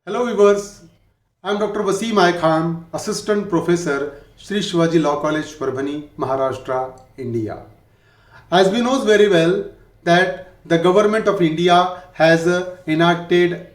Hello viewers, I am Dr. Wasim I Khan, Assistant Professor, Sri Shivaji Law College, Parbhani, Maharashtra, India. As we know very well that the government of India has enacted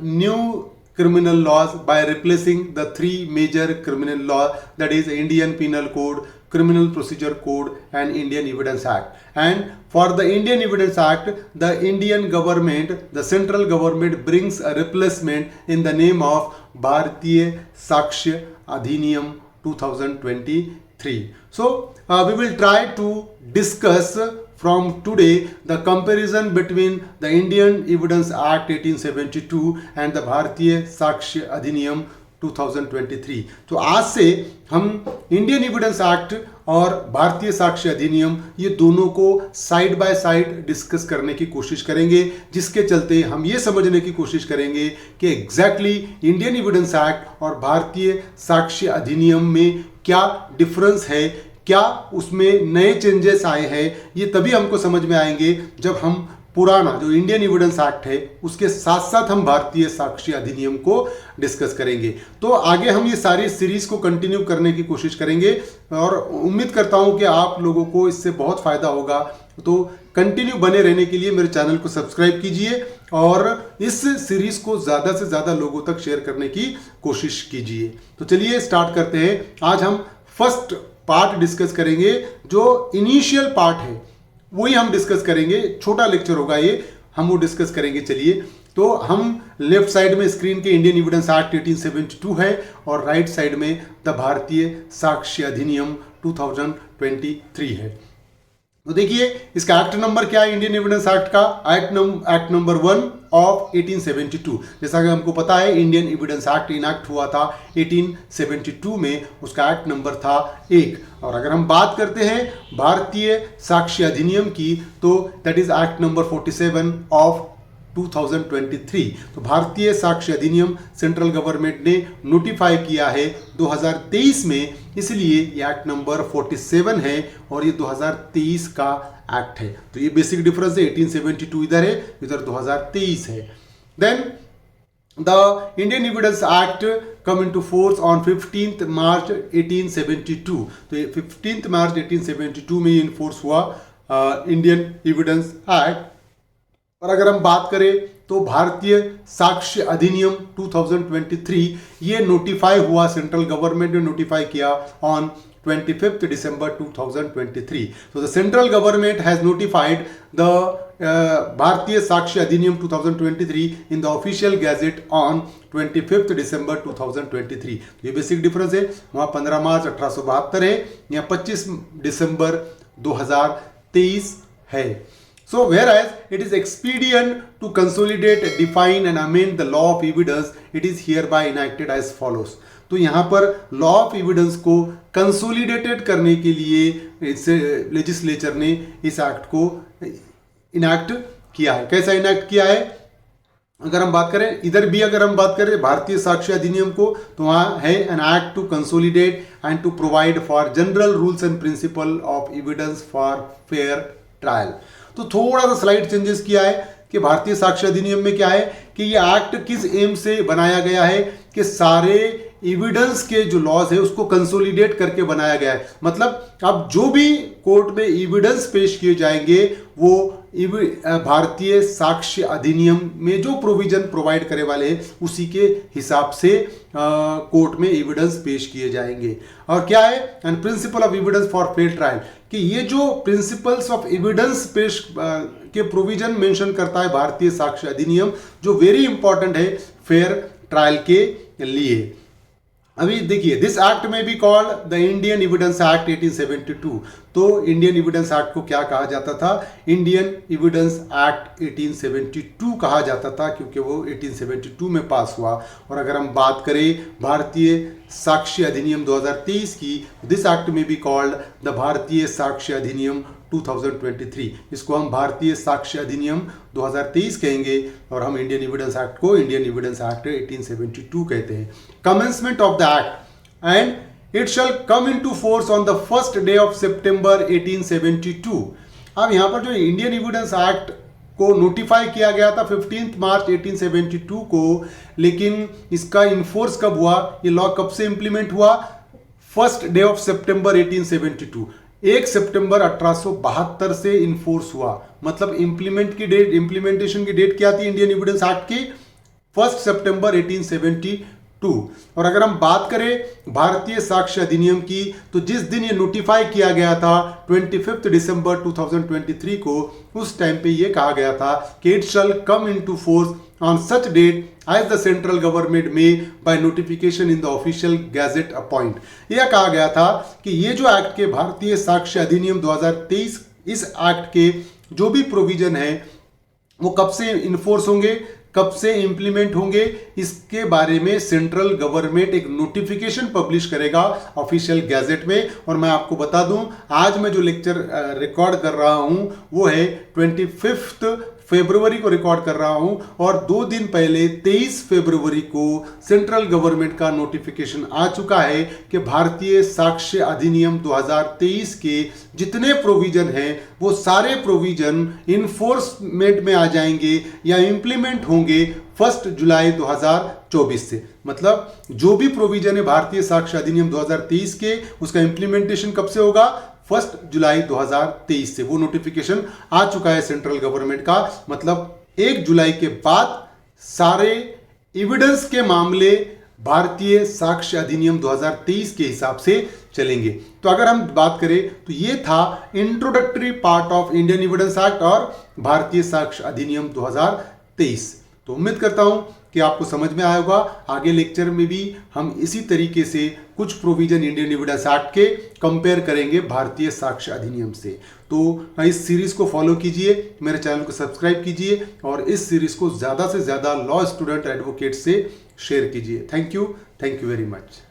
new criminal laws by replacing the three major criminal laws, that is Indian Penal Code, Criminal Procedure Code and Indian Evidence Act. And for the Indian Evidence Act, the Indian government, the central government brings a replacement in the name of Bharatiya Sakshya Adhiniyam 2023. So we will try to discuss from today the comparison between the Indian Evidence Act 1872 and the Bharatiya Sakshya Adhiniyam 2023. तो आज से हम Indian Evidence act और भारतीय साक्ष्य अधिनियम ये दोनों को साइड बाय साइड डिस्कस करने की कोशिश करेंगे, जिसके चलते हम ये समझने की कोशिश करेंगे कि एग्जैक्टली इंडियन एविडेंस एक्ट और भारतीय साक्ष्य अधिनियम में क्या डिफरेंस है, क्या उसमें नए चेंजेस आए हैं। ये तभी हमको समझ में आएंगे जब हम पुराना जो इंडियन एविडेंस एक्ट है उसके साथ साथ हम भारतीय साक्ष्य अधिनियम को डिस्कस करेंगे। तो आगे हम ये सारी सीरीज को कंटिन्यू करने की कोशिश करेंगे और उम्मीद करता हूं कि आप लोगों को इससे बहुत फायदा होगा। तो कंटिन्यू बने रहने के लिए मेरे चैनल को सब्सक्राइब कीजिए और इस सीरीज को ज़्यादा से ज़्यादा लोगों तक शेयर करने की कोशिश कीजिए। तो चलिए स्टार्ट करते हैं। आज हम फर्स्ट पार्ट डिस्कस करेंगे, जो इनिशियल पार्ट है वही हम डिस्कस करेंगे। छोटा लेक्चर होगा ये, हम वो डिस्कस करेंगे। चलिए, तो हम लेफ्ट साइड में स्क्रीन के इंडियन एविडेंस एक्ट 1872 है और राइट साइड में द भारतीय साक्ष्य अधिनियम 2023 है। तो देखिए इसका एक्ट नंबर क्या है इंडियन एविडेंस एक्ट का, एक्ट नंबर 1 ऑफ 1872। जैसा कि हमको पता है इंडियन एविडेंस एक्ट इनैक्ट हुआ था 1872 में, उसका एक्ट नंबर था 1। और अगर हम बात करते हैं भारतीय साक्ष्य अधिनियम की तो that is act number 47 of 2023। तो भारतीय साक्ष्य अधिनियम सेंट्रल गवर्नमेंट ने नोटिफाई किया है 2023 में, इसलिए ये एक्ट नंबर 47 है और ये 2023 का एक्ट है। तो ये बेसिक डिफरेंस है, 1872 इधर है, इधर 2023 है। Then the Indian Evidence Act come into force on 15th March 1872। तो ये 15th मार्च 1872 में ये इन्फोर्स हुआ इंडियन एविडेंस एक्ट। और अगर हम बात करें तो भारतीय साक्ष्य अधिनियम 2023 ये नोटिफाई हुआ, सेंट्रल गवर्नमेंट ने नोटिफाई किया on 25th December 2023। So the central government has notified the Bharatiya Sakshya Adhiniyam 2023 in the official gazette on 25th December 2023। ये बेसिक डिफरेंस है, वहाँ 15 मार्च 1872 है, यहाँ 25 दिसंबर 2023 है। So whereas it is expedient to consolidate, define and amend the law of evidence, it is hereby enacted as follows। तो यहाँ पर law of evidence को कंसोलिडेटेड करने के लिए इस लेजिस्लेचर ने इस एक्ट को इनैक्ट किया है। कैसा इनैक्ट किया है अगर हम बात करें, इधर भी अगर हम बात करें भारतीय साक्ष्य अधिनियम को, तो वहाँ है an act to consolidate and to provide for general rules and principle of evidence for fair trial. तो थोड़ा सा स्लाइड चेंजेस किया है कि भारतीय साक्ष्य अधिनियम में क्या है कि ये एक्ट किस एम से बनाया गया है कि सारे एविडेंस के जो लॉज है उसको कंसोलिडेट करके बनाया गया है। मतलब अब जो भी कोर्ट में एविडेंस पेश किए जाएंगे वो भारतीय साक्ष्य अधिनियम में जो प्रोविजन प्रोवाइड करे वाले हैं उसी के हिसाब से कोर्ट में एविडेंस पेश किए जाएंगे। और क्या है and principle of evidence for fair trial, कि ये जो प्रिंसिपल्स ऑफ एविडेंस पेश के प्रोविजन मेंशन करता है भारतीय साक्ष्य अधिनियम, जो वेरी इंपॉर्टेंट है फेयर ट्रायल के लिए। अभी देखिए दिस एक्ट में भी called the Indian Evidence Act 1872। तो इंडियन एविडेंस एक्ट को क्या कहा जाता था, इंडियन एविडेंस एक्ट 1872 कहा जाता था, क्योंकि वो 1872 में पास हुआ। और अगर हम बात करें भारतीय साक्ष्य अधिनियम 2023 की, दिस एक्ट में भी कॉल्ड द भारतीय साक्ष्य अधिनियम 2023। इसको हम भारतीय साक्ष्य अधिनियम 2023 कहेंगे और हम इंडियन एविडेंस एक्ट को इंडियन एविडेंस एक्ट 1872 कहते हैं। Commencement of the act and it shall come into force on the first day of सितंबर 1872। अब यहाँ पर जो इंडियन एविडेंस एक्ट को नोटिफाई किया गया था 15 मार्च 1872 को, लेकिन इसका इन्फोर्स कब हुआ, ये लॉ कब से इंप्लीमेंट हुआ, फर्स्ट डे ऑफ सितंबर 1872, 1 सितंबर 1872 से इन्फोर्स हुआ। मतलब इंप्लीमेंटेशन की डेट क्या थी इंडियन एविडेंस एक्ट की, 1 सितंबर 1872। और अगर हम बात करें भारतीय साक्ष्य अधिनियम की, तो जिस दिन ये नोटिफाई किया गया था 25 दिसंबर 2023 को, उस टाइम पे ये कहा गया था कि it shall come into force on such date as the central government may by notification in the official gazette appoint. यह कहा गया था कि ये जो एक्ट के भारतीय साक्ष्य अधिनियम 2023, इस एक्ट के जो भी प्रोविजन है वो कब से इन्फोर्स होंगे, कब से इंप्लीमेंट होंगे, इसके बारे में सेंट्रल गवर्नमेंट एक नोटिफिकेशन पब्लिश करेगा ऑफिशियल गैजेट में। और मैं आपको बता दूं, आज मैं जो लेक्चर रिकॉर्ड कर रहा हूं वो है 25 फरवरी को रिकॉर्ड कर रहा हूं, और 2 दिन पहले 23 फरवरी को सेंट्रल गवर्नमेंट का नोटिफिकेशन आ चुका है कि भारतीय साक्ष्य अधिनियम 2023 के जितने प्रोविजन हैं वो सारे प्रोविजन इन्फोर्समेंट में आ जाएंगे या इंप्लीमेंट होंगे 1 जुलाई 2024 से। मतलब जो भी प्रोविजन है भारतीय साक्ष्य अधिनियम 2023 के, उसका इंप्लीमेंटेशन कब से होगा, 1 जुलाई 2023 से। वो नोटिफिकेशन आ चुका है सेंट्रल गवर्नमेंट का। मतलब 1 जुलाई के बाद सारे एविडेंस के मामले भारतीय साक्ष्य अधिनियम 2023 के हिसाब से चलेंगे। तो अगर हम बात करें तो ये था introductory part of Indian Evidence act और भारतीय साक्ष्य अधिनियम 2023। तो उम्मीद करता हूं कि आपको समझ में आया होगा। आगे लेक्चर में भी हम इसी तरीके से कुछ प्रोविजन इंडियन एविडेंस एक्ट के कंपेयर करेंगे भारतीय साक्ष्य अधिनियम से। तो इस सीरीज को फॉलो कीजिए, मेरे चैनल को सब्सक्राइब कीजिए और इस सीरीज को ज़्यादा से ज़्यादा लॉ स्टूडेंट एडवोकेट से शेयर कीजिए। Thank you very much.